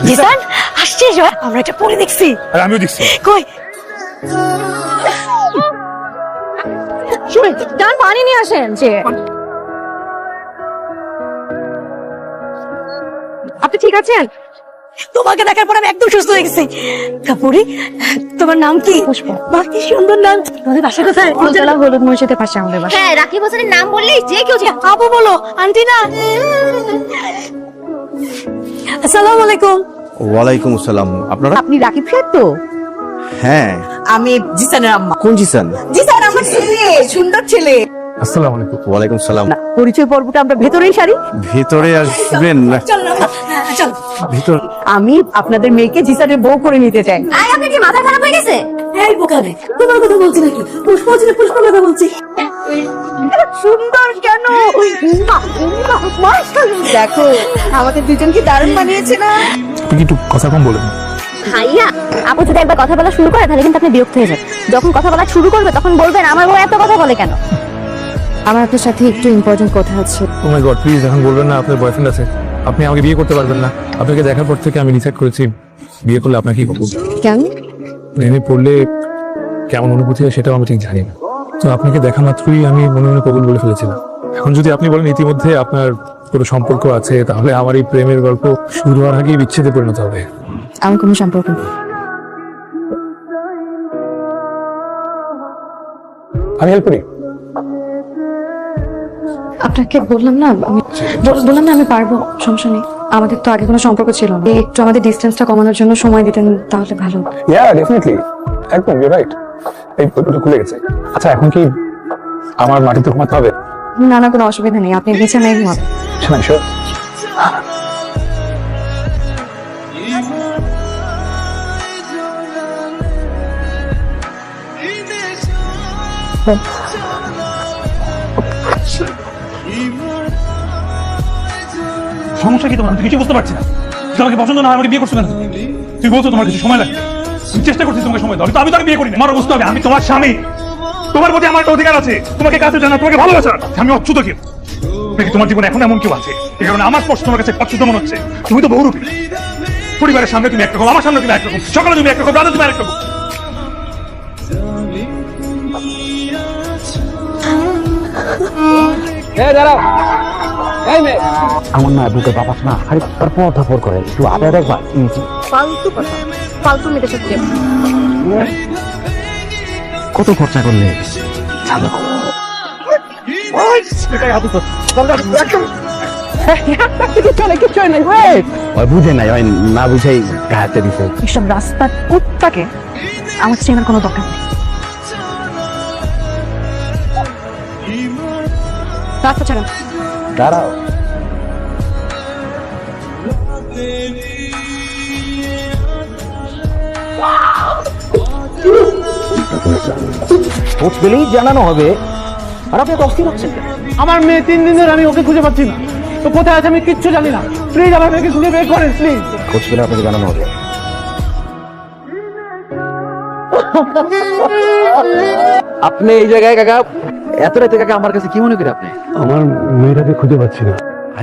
জিসান আসছিস? আমরা এটা পরে দেখছি। আর আমিও দেখছি। কই ডান পানি নিয়ে আসেন। যে আপনি ঠিক আছেন? তোমাকে দেখার পর আমি একদম সুস্থ হয়ে গেছি। কাপুরি, তোমার নাম কি? পুষ্পা। বাহ, কি সুন্দর নাম। তোমাদের বাসা কোথায়? জেলা হলুদ মসজিদের পাশে আমাদের বাসা। হ্যাঁ, রাকিব হোসেনের নাম বললেই যে কেউ আপু বলো, আন্টি না। আসসালামু আলাইকুম। ওয়ালাইকুম আসসালাম। আপনারা? আপনি রাকিব সাহেব তো? হ্যাঁ। আমি জিসানের আম্মা। কোন জিসান? জিসান আমার ছেলে, সুন্দর ছেলে। আসসালামু আলাইকুম। ওয়ালাইকুম সালাম। পরিচয় পর্বটা আমরা ভেতরেই সারি। ভেতরে আসবেন না? চল না, চল। ভিতর। আমি আপনাদের মেয়েকে জিসানের বউ করে নিতে চাই। আর আপনার কি মাথা খারাপ হয়ে গেছে? এই বোকারে, তোমার কথা বলছি নাকি? পুষ্প ছিল, পুষ্প কথা বলছি। সুন্দর কেন? দেখো আমাদের দুজনকে দারুণ বানিয়েছে না? আপনি কি একটু কথা কম বলেন? ভাইয়া, আপু যদি একবার কথা বলা শুরু করে তাহলে কিন্তু আপনি বিরক্ত হয়ে যাবেন। যখন কথা বলা শুরু করবে তখন বলবেন আমার বউ এত কথা বলে কেন। আমার আপনার সাথে একটু ইম্পর্টেন্ট কথা আছে। ও মাই গড, প্লিজ এখন বলবেন না আপনার বয়ফ্রেন্ড আছে। আপনি আমাকে বিয়ে করতে পারবেন না। আপনাকে দেখার পর থেকে আমি ডিসাইড করেছি বিয়ে করলে আপনাকে কি করবো। কেন? প্রেমে পড়লে কেমন অনুভূতি হয় সেটাও আমি ঠিক জানি না। তো আপনাকে দেখা মাত্রই আমি মনে মনে কবুল বলে ফেলেছিলাম। এখন যদি আপনি বলেন ইতিমধ্যে আপনার কোনো সম্পর্ক আছে, তাহলে আমার এই প্রেমের গল্প শুরু হওয়ার আগেই বিচ্ছেদে পরিণত হবে। আমার কোনো সম্পর্ক নেই। আমি হেল্প করি। আপনাকে বললাম না আমি পারবো, সমস্যা নেই। আমাদের তো আগে কোনো সম্পর্ক ছিল না। একটু আমাদের ডিস্টেন্সটা কমানোর জন্য সময় দিতেন তাহলে ভালো। ডেফিনেটলি, একদম ইউ রাইট। এই বইটা খুলে গেছে। আচ্ছা, এখন কি আমার মাটিতে ঘুমাতে হবে? না না, কোনো অসুবিধা নেই, আপনি বিছানায় ঘুমাবেন। শিওর। সমস্যা কি তোমার? আমি কিছু বুঝতে পারছি না। তোমাকে পছন্দ না হয় আমাকে বিয়ে করছো কেন? তুই বলছো তোমার কিছু সময় লাগবে। আমি চেষ্টা করছি তোমাকে সময় দেওয়ার, কিন্তু আমি তাকে বিয়ে করিনি। আমার বুঝতে হবে আমি তোমার স্বামী। তোমার প্রতি আমার একটা অধিকার আছে, তোমাকে কাছে জানা, তোমাকে ভালোবাসা। আমি অচ্যুত কেউ নাকি তোমার জীবনে এখন এমন কেউ আছে এই কারণে আমার স্পর্শ তোমার কাছে অচ্যুত মনে হচ্ছে? তুমি তো বহুরূপী। পরিবারের সামনে তুমি একরকম, আমার সামনে তুমি একরকম, সকালে তুমি একরকম, রাতে তুমি একরকম। আমার না বুকে বাবা না খালি পর করে একটু আদা দেখবা। ফালতু কথা, ফালতু মেয়েদের সাথে যাবো। কত খরচা করলে? বুঝে নাই, না বুঝেই গাহাতে দিছে। এসব রাস্তার কুত্তাকে আমার চেনার কোনো দরকার নেই। রাস্তা ছাড়া দাঁড়াও। খোঁজ পেলেই জানানো হবে। আর আপনি তো অস্থির হচ্ছেন। আমার মেয়ে 3 দিন ধরে আমি ওকে খুঁজে পাচ্ছি না। তো কোথায় আছে আমি কিচ্ছু জানি না। প্লিজ আমার মেয়েকে খুঁজে বের করেন প্লিজ। খোঁজ পেলে আপনাকে জানানো হবে। আপনি এই জায়গায় কাকা এত রাতে কাকা আমার কাছে কি মনে করেন আপনি? আমার মেয়েটাকে খুঁজে পাচ্ছি না।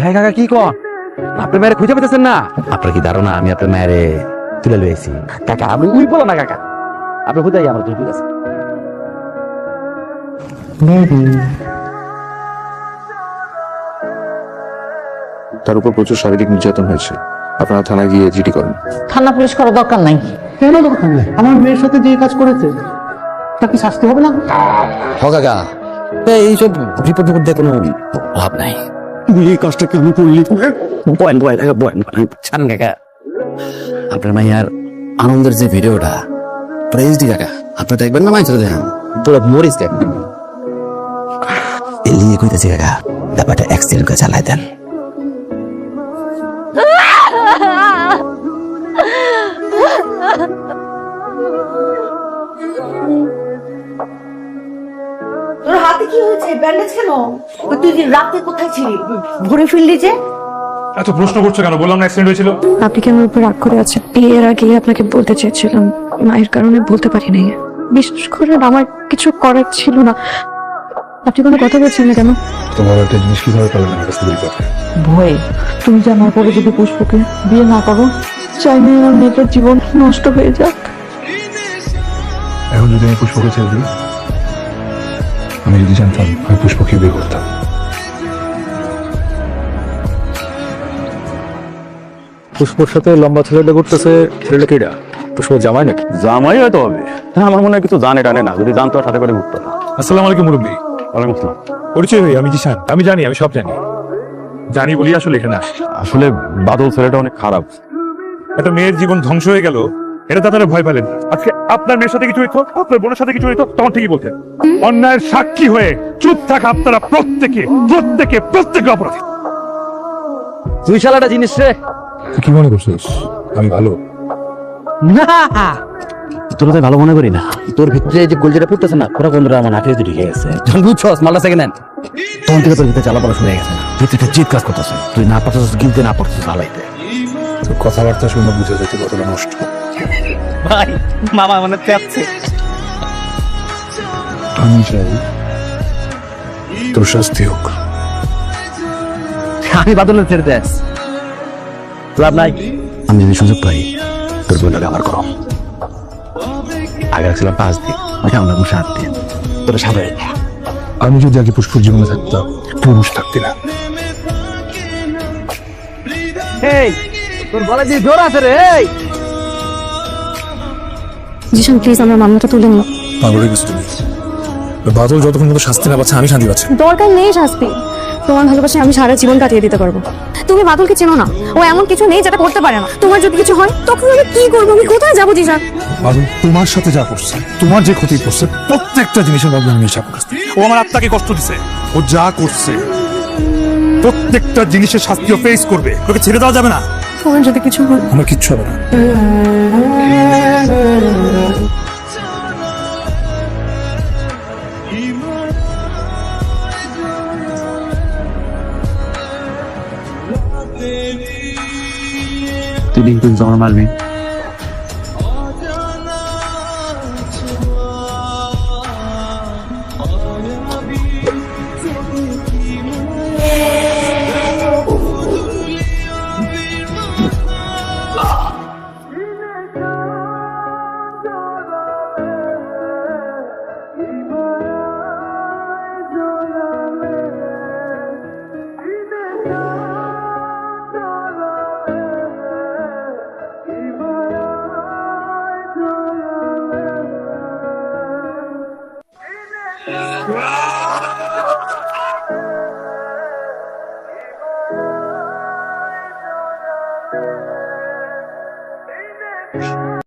হ্যাঁ কাকা, কি কন? আপনার মেয়েরে খুঁজে পেতেছেন না? আপনার কি ধারণা আমি আপনার মেয়েরে তুলে লইছি? কাকা আপনি উই বলো না কাকা, আপনি কোথায় আমার ঠিক আছে। তার উপর প্রচুর শারীরিক নির্যাতন হয়েছে। আপনারা থানায় গিয়ে জিডি করেন। থানা পুলিশ করার দরকার নাই। কেন দরকার নেই? আমার মেয়ের সাথে যে কাজ করেছে তাকে শাস্তি হবে না? হ কাকা, এইসব বিপদ দিয়ে কোনো লাভ নাই। এই কাজটা কেন করলি? ছাড়েন কাকা। আপনার মাইয়ার আনন্দের যে ভিডিওটা প্রেসডি কাকা, আপনি দেখবেন না? মাইছে দেখেন পুরো মরিস দেখবেন। এলিয়ে কইতেছি কাকা, ব্যাপারটা অ্যাক্সিডেন্ট করে চালাই দেন। তোর হাতে কি হয়েছে? ব্যান্ডেজ কেন? তুই রাতে কোথায় ছিলি? ভরে ফেললি যে? এত প্রশ্ন করছো কেন? বললাম না অ্যাক্সিডেন্ট হয়েছিল। আপনি কি আমার উপর রাগ করে আছেন? বিয়ের আগে আপনাকে বলতে চেয়েছিলাম, মায়ের কারণে বলতে পারি নাই। বিশেষ করে আমার কিছু করার ছিল না। আপনি কোনো কথা বলছেন না কেন? তোমার একটা জিনিস কিভাবে পারবেন আমার কাছ থেকে কথা? ভয়ে। তুমি যে আমার পরে যদি পুষ্পকে বিয়ে না করো, চাইলে আমার মেয়েটার জীবন নষ্ট হয়ে যাক। এখন যদি আমি পুষ্পকে ছেড়ে দিই, আমি যদি জানতাম আমি পুষ্পকে বিয়ে করতাম, পুষ্পর সাথে লম্বা ছেলেটা করতেছে, ছেলেটা কেডা? পুষ্প জামাই নাকি? জামাই হয়তো হবে, হ্যাঁ আমার মনে হয় কিছু জানে টানে না, যদি জানতো সাথে করে ঘুরতো না। আসসালামু আলাইকুম মুরব্বী। ওয়ালাইকুম আসসালাম। পরিচয় ভাই, আমি জিশান। আমি জানি, আমি সব জানি বলি আসলে এখানে আসি। আসলে বাদল ছেলেটা অনেক খারাপ। একটা মেয়ের জীবন ধ্বংস হয়ে গেল, এটা তারা ভয় পেলেন। আজকে আপনার মেয়ের সাথে কিছু হইতো, আপনার বোনের সাথে কিছু হইতো, তখন ঠিকই বলতেন। অন্যায়ের সাক্ষী হয়ে চুপ থাকা আপনারা প্রত্যেকে অপরাধী। তুই শালাটা জিনিস রে। তুই কি মনে করছিস আমি ভালো? তোর তো ভালো মনে করি না, তোর ভিতরে যে গোলজেটা ফুটতেছে না, পুরো বন্ধুরা আমার নাকে ঢুকে গেছে। যখন বুঝছস মালটা সেকেন্ড হ্যান্ড, তখন থেকে তোর ভিতরে চালাপালা শুরু হয়ে গেছে। ভিতরে জিত কাজ করতেছে, তুই না পারতেছিস গিলতে, না পারতেছিস আলাইতে। তোর কথাবার্তা শুনে বুঝে যাচ্ছে কতটা নষ্ট। ভাই মামা মানে চাচ্ছে। আমি চাই তোর শাস্তি হোক। আমি বাদলের ছেড়ে দেয় লাভ নাই। আমি যদি সুযোগ পাই তোর বোনটাকে আমার করো। আগে রাখছিলাম 5 দিন, এখন লাগবো 7 দিন। তোর সাথে আমি যদি আগে পুষ্পর জীবনে থাকতাম, পুরুষ থাকতে না। এই তোর গলায় যে জোর আছে রে। এই জিশান প্লিজ আমার মামলাটা তুলে নিন। পাগল হয়ে গেছো তুমি। বাদল যতক্ষণ পর্যন্ত শাস্তি না পাচ্ছে আমি শান্তি পাচ্ছি। দরকার নেই শাস্তি, তোমার ভালোবাসায় আমি সারা জীবন কাটিয়ে দিতে পারবো। তুমি বাদলকে চেনো না, ও এমন কিছু নেই যেটা করতে পারে না। তোমার যদি কিছু হয় তখন আমি কি করবো? আমি কোথায় যাবো জিশান? বাদল তোমার সাথে যা করছে, তোমার যে ক্ষতি করছে, প্রত্যেকটা জিনিসের বদলে আমি হিসাব করছি। ও আমার আত্মাকে কষ্ট দিছে, ও যা করছে প্রত্যেকটা জিনিসের শাস্তিও ফেস করবে। ওকে ছেড়ে দেওয়া যাবে না। তোমার যদি কিছু হয়? আমার কিচ্ছু হবে না। তুই দিন তুই জমা মারবি।